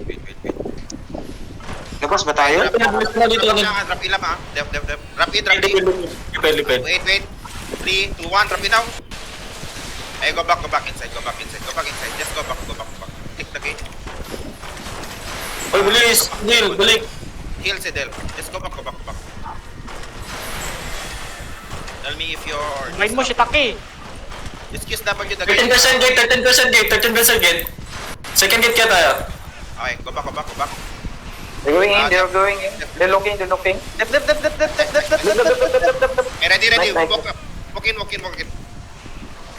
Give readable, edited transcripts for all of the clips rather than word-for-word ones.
Wait. Labas ba tayo? Drop ilam ha. Dep. Drop it. Lipid. Wait. 3, 2, 1, drop it now. Ay, go back inside. Just go back. Click the gate. Oy, bilis! Del, balik! Heal si Del. Just go back. Tell me if you're... Mind mo si Taki. Just kiss W the 13% gate. gate, 13% gate. Second gate kaya tayo. Okay, go back. They're going in, They're looking. Dep. Hey, ready. Nice. Walk in.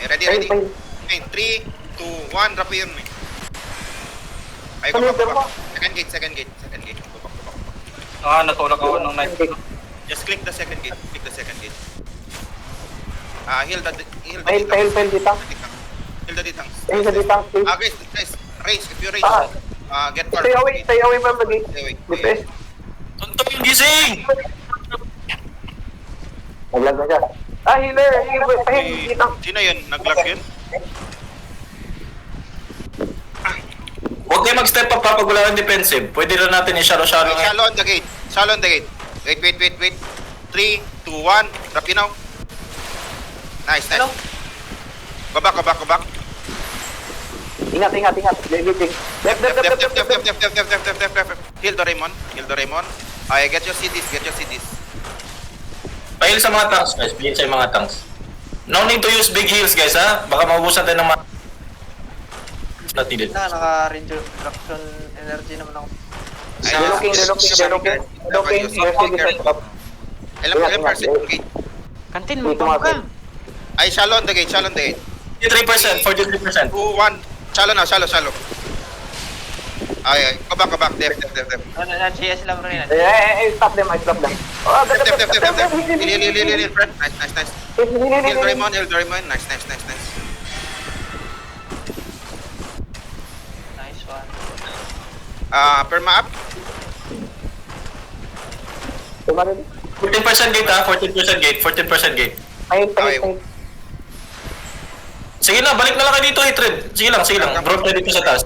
Hey, ready. Okay, 3, 2, 1, drop yun. Ay, go back. Second gate. Go back. Natulak ako ng knife. Just click the second gate. Heal the Pahil dito. Heal the ditang. Pahil sa dito. Guys, raise. If you raise, get far. Stay away from the gate. Stay away. Defense. Tuntong yung gising! Naglag na siya. Healer. Pahil dito. Sino yun? Nag-lock yun? Huwag kayo mag-step up kapag wala kang defensive. Pwede lang natin i-shallow Okay, shallow on the gate. Wait. 3, 2, 1. Drop you now. Nice. Go back. Ingat. Everything. Left. Heal the Raymond. Okay, get your CDs. Pahil sa mga tanks, guys. Pahil sa mga tanks. No need to use big heals, guys, ha? Baka maubusan tayo ng mga... Natilid. Naka-reduction energy naman ako. They're looking. Ilang percent yung gate? Kantin, magpapag ka. Ay, shallow on the gate. 43%, 43%. 2, 1. Shallow na, shallow. Ay, go back. Def. CS lang rin. Stop them. Def. Heal, friend. Nice. Heal Doraemon. Nice. Nice one. Perma up. 14% gate, ha? 14% gate. Pahil. Sige na, balik na lang kayo dito, Hatred. Sige lang. Bro, tayo dito sa taas.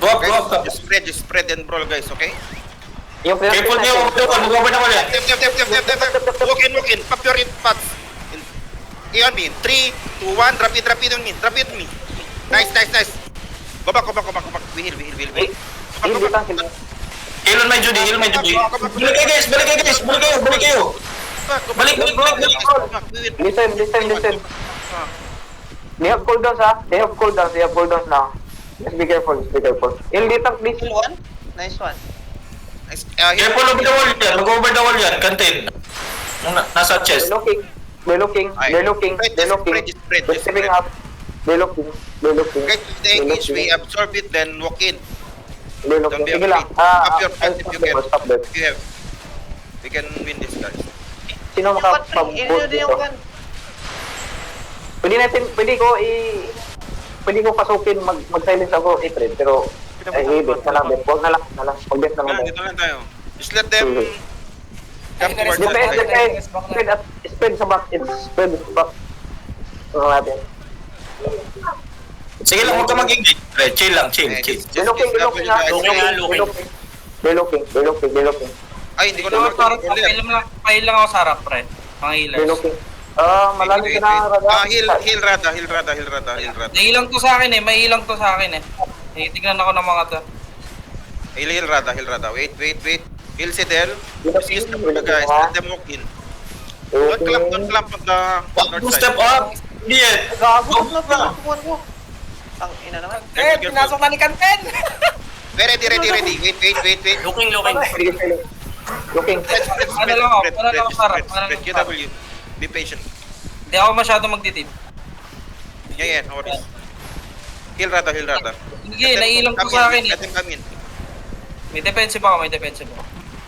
Go up. Just spread and brawl, guys, okay? Careful niyo, mag-over na ulit. Def. Walk in. Pop your pots. On me. 3, 2, 1. Drop it on me. Nice. Go back. We heal. Heal on my Judy. Balik kayo. Balik. Listen. They have cooldowns, ha? They have cooldowns now. Just be careful. Heal dito, please. Nice one. Careful over the wall yan. Mag-over the wall yan. Kantin. Nasa chest. They're looking. They're stepping up. They're looking. Guys, if they engage, we absorb it, then walk in. They're Don't looking. be Sige lang. afraid. Up your fence if you can. Stop them. If you have. We can win this, guys. Sino makapag-boot dito? Pwede ko pasukin, mag-silence ako, Hatred, pero i-bet na lang, huwag na lang, mag-bet na lang. Dito lang tayo. Just let them come towards Defense, us. spread sa back. Ano natin? Sige lang, huwag ka mag-engage. Chill lang. They're looking. Ay, hindi ko na Pahil lang ako sa harap, pre. Mga They're healers. looking. Malalim ka na, Rada. Heal Rada. Nailang to sa akin eh. May ilang to sa akin eh. Tignan ako ng mga to. Heal Rada. Wait. Heal si Del. Use the mga guys. Let them walk in. Don't clamp on the north Two side. step up. Hindi yan. Ang ina naman. Pinasok na ni Kanten! Ready. Wait. Looking. Looking. Ano lang ako sa harap. QW. Be patient. Hindi ako masyado magtitip. Yeah, no worries. Heal Rada. Sige, nailang to sa akin eh. Let them come in. May defensive ako.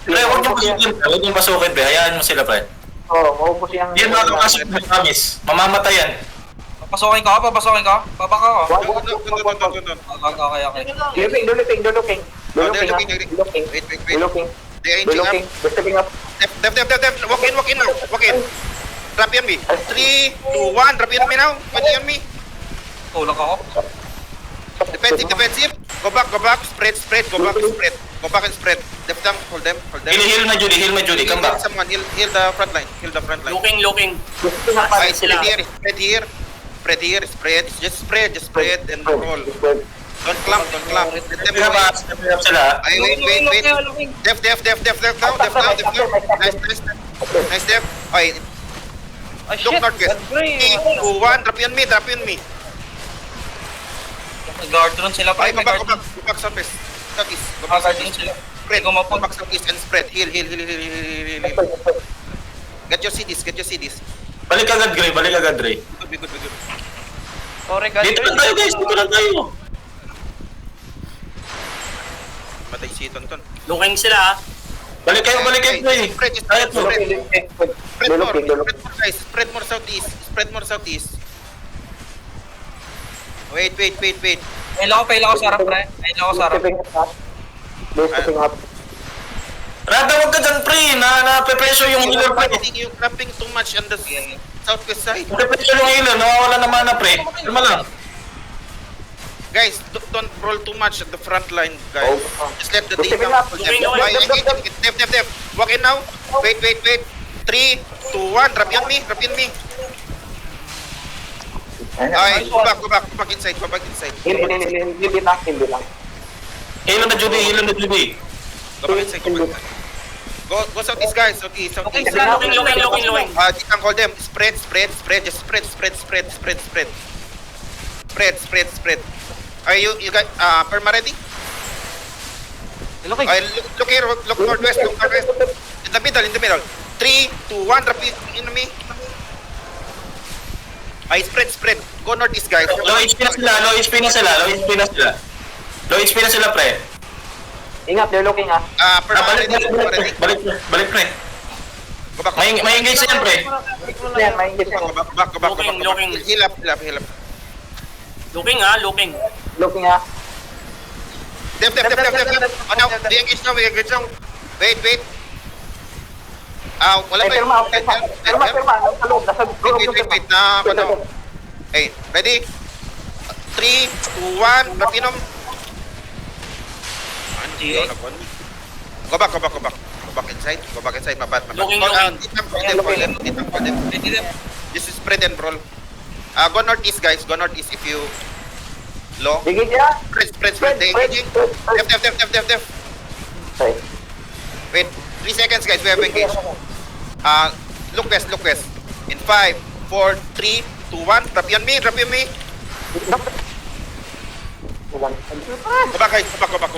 Pre, huwag niyong pasukin, pre. Hayaan mo sila, pre. Maubos yung... Hindi yan makakasok ng promise. Mamamatay yan. Papasokin ka? Babaka ako. Okay. They're looking. They are inching up. They're stepping up. Def. Walk in now. Drop on me. 3, 2, 1. Drop on me now. Pwede on me. Tulak ako. Defensive. Go back, spread, go back and spread. Go back and spread. Left down, hold them. Heal na Judy, come back. Someone, heal the front line. Looking. Right, spread here, spread. Just spread and roll. Don't clamp. Let them go. Step sila. Ay, wait. Def now. Nice, Def. Ay, Oh, look shit. northwest. Bray. 3, 2, 1, drop on me. Guard run sila Ay, pre. go back southeast. Go back Guard run southeast. sila. Spread, Go go back southeast and spread. Heal. Get your CDs. Balik agad, Gray. Be good. Sorry, God. Dito lang tayo, guys. Dito lang tayo. Matay si Tonton. Looking sila. Balik kayo, Gray. Spread, Ayat mo. guys. Spread more southeast. Wait. Pailan ko sa harap pre. Stepping up. Rada, wag ka dyan, pre. Nape-pressure yung healer, pre. You're cramping too much on the southwest side. Nape-pressure yung healer. Nawawala na mana, pre. Kalma lang. Guys, don't roll too much at the front line, guys. Just let the Stepping data up. hold them. Def. Walk in now. Wait. 3, 2, 1. Drop on me. Ay, go back inside. Heal lang. Healer na Judy. Go back inside. Go southeast, guys. Southeast. Looking. Ditang hold them. Spread. Just spread. Are you got perma ready? Looking. Ay, look here. Look northwest. In the middle. 3, 2, 1. Drop in me. Ay, spread. Go northeast, guys. Low HP na sila. Low HP na sila, pre. Ingat, they're looking Perma ready. Balik, pre. Go back. May engage na yan, pre. Yan, may engage yan. Go back. Looking. Heal up. Looking. Looking Def. Oh, now, we engage now. Wait. Wala pa Pirma. Nasa loob. Wait. Hey, ready? 3, 2, 1. Lapinom. Go back inside. Mabat. Looking. Ditang call them. Just spread and roll. Go northeast, guys. If you low. Digit niya. Spread. They engaging. Def. Sorry. Wait. 3 seconds, guys. We have engaged. Look west. In 5, 4, 3, 2, 1. Drop on me. Go back, guys. Go back.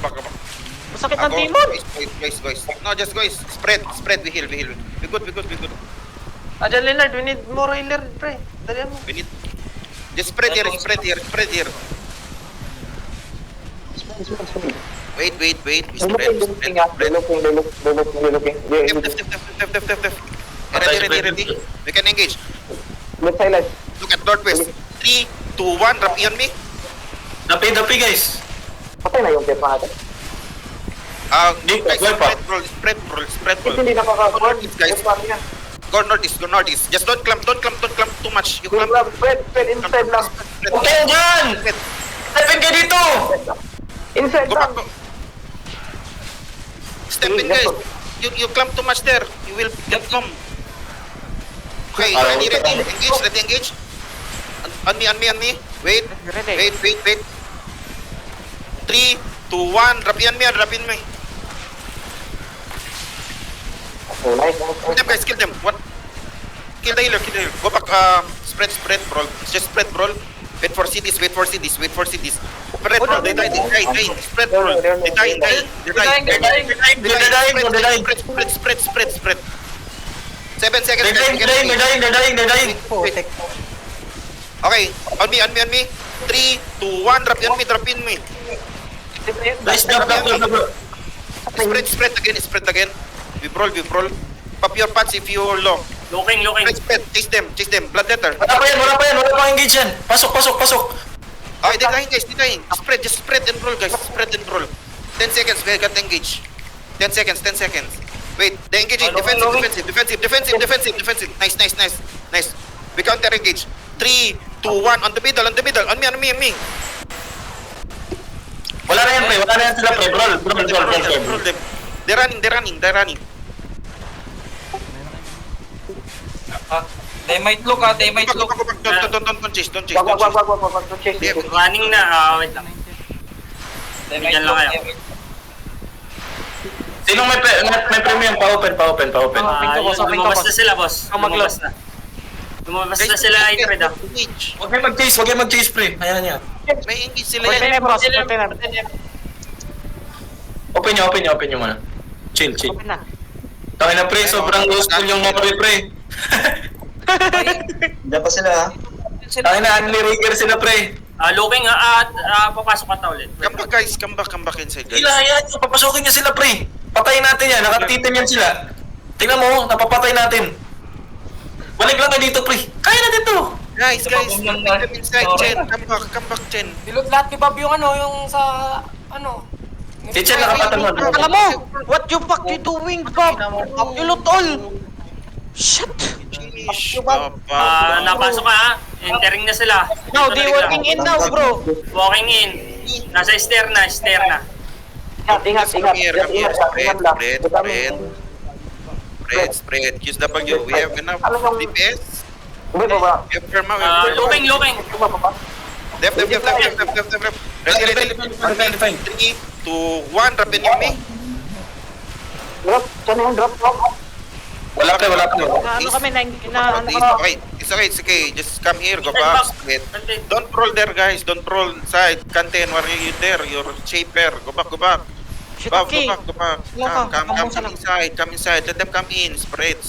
Masakit ng timon. Guys. No, just guys. Spread. We heal. We good. Diyan, Leonard. We need more healer, pre. Dalihan mo. We need. Just spread here. Wait. We spread. Def. Ready. We can engage. Left side. Look at northwest. 3, 2, 1. Drop on me. Dapi, guys. Patay na yung Pirma natin. Guys, Go pa. spread roll. Hindi nakaka-guard. Guys. Go northeast. Just don't clamp too much. You clamp. Spread inside lang. Huwag kayo dyan! Stepin kayo dito! Inside Go lang. back. Step in, guys. You clamp too much there. You will get come. Okay, ready. Engage. On me. Wait. Ready. 3, 2, 1. Drop in me. Oh, nice. Kill them, guys. Kill them. What? Kill the healer. Go back. Spread, brawl. Just spread, brawl. Wait for CDs. Spread, brawl. They die. Spread, brawl. They die. Spread. 7 seconds. They're dying. Okay. On me. 3, 2, 1. Drop in me. Guys, drop. Spread again. We brawl. Pop your pads if you're low. Looking. Spread. Chase them. Blood letter. Wala pa engage yan. Pasok. Okay, they're dying, guys. Just spread and roll, guys. 10 seconds, we got engage. 10 seconds. Wait, they're engaging. Defensive. Nice. We counter engage. 3, 2, 1. On the middle. On me. Ano yan sila, pre? Roll. They're running. They might look they might look. Don't chase. Wag. Don't chase. Yeah, Running na, wait lang. They might Bigyan look. lang kayo. Sinong may premium? Pa-open. Lumabas na sila, boss. Lumabas na. Lumabas na sila, Ifred, ah. Engage. Huwag kayo mag-chase, pre. Ayan yan. May engage sila Pwede yan. na, boss. Pwede na. Open nyo muna. Chill. Open na. Tangin na, pre. Sobrang low school yung Mori, pre. Diyan pa sila ha. Tangin na, unli-rigger sila, pre. Looking, papasok ka ta ulit. Come back guys, come back inside guys. Yan. Papasukin nyo sila, pre. Patayin natin yan. Nakatitin yan sila. Tingnan mo, napapatay natin. Balik lang kayo dito, pre. Kaya natin to. Guys, come inside, Chen. Come back, Chen. Dilot lahat ni Bob yung yung sa, Si Chen, nakapatan mo. Alam mo, what you fuck you doing, Bob? Dilot all. Shit. Napasok ka, ha? Entering na sila. Now, they working in now, bro. Walking in. Nasa stair na. Ingat. Come here. Ingat lang. Spread. Use W. We have enough DPS. Uy, baba. We have Perma. Looking. Left. Ready. 3, 2, 1. Rapin yung me. Drop. Saan yung drop? Wala pre. Ano kami, It's okay. Just come here. Go back. Spread. Don't roll there, guys. Don't roll side. Contain. Where are you there? You're shaper. Go back. Shit, Go okay. back. Come inside. Let them come in. Spread.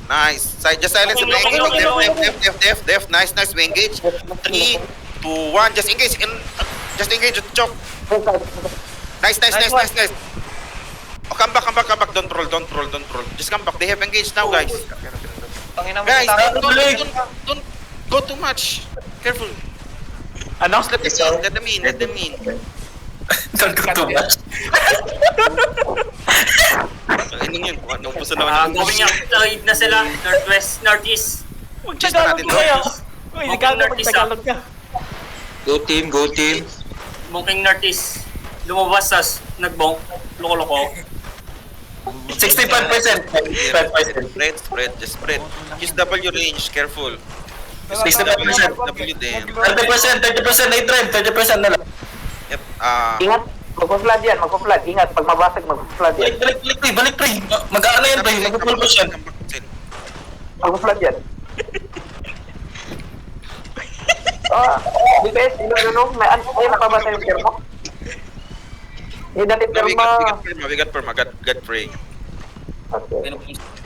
Nice. Side. Just silence and engage. Def. Nice. We engage. 3, 2, 1. Just engage. Just engage. Chop. Nice. Oh, come back. Don't roll. Just come back. They have engaged now, guys. Guys, don't go too much. Careful. Ano? Let them in. Don't go too much. Ano yun? Naubusan naman. Going outside na sila. Northwest, northeast. Just natin to. Uy, Tagalog ka. Go team. Booking northeast. Lumabas, tas nagbong. Loko-loko. 65%. 5%. Spread. Just spread. Use W range. Careful. 65%. W din. 30%. 30% na lang. Yep. Ingat. Magpa-flood yan. Ingat. Pag mabasag, magpa-flood yan. Balik pre. Mag-ano yan pre. Mag-pulpos yan. Magpa-flood yan. DPS, may nakabasa yung Perma. Hindi natin Perma. We got Perma. God pray. Okay.